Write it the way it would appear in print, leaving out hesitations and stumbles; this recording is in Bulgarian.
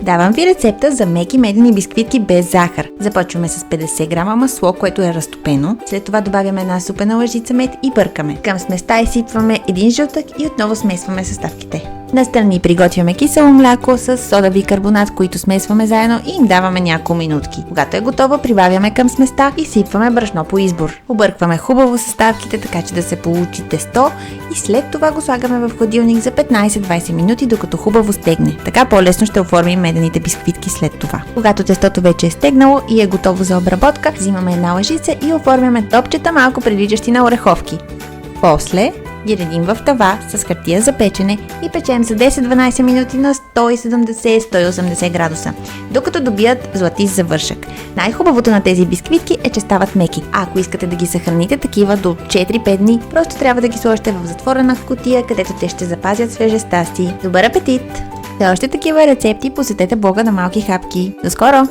Давам ви рецепта за меки медени бисквитки без захар. Започваме с 50 грама масло, което е разтопено. След това добавяме една супена лъжица мед и бъркаме. Към сместа изсипваме един жълтък и отново смесваме съставките. Настрани приготвяме кисело мляко с сода бикарбонат, които смесваме заедно и им даваме няколко минутки. Когато е готово, прибавяме към сместа и сипваме брашно по избор. Объркваме хубаво съставките, така че да се получи тесто и след това го слагаме в хладилник за 15-20 минути, докато хубаво стегне. Така по-лесно ще оформим медените бисквитки след това. Когато тестото вече е стегнало и е готово за обработка, взимаме една лъжица и оформяме топчета, малко приличащи на ореховки. После ги редим в тава с хартия за печене и печем за 10-12 минути на 170-180 градуса, докато добият златист завършък. Най-хубавото на тези бисквитки е, че стават меки. А ако искате да ги съхраните такива до 4-5 дни, просто трябва да ги сложите в затворена кутия, където те ще запазят свежестта си. Добър апетит! За още такива рецепти посетете блога на Малки хапки. До скоро!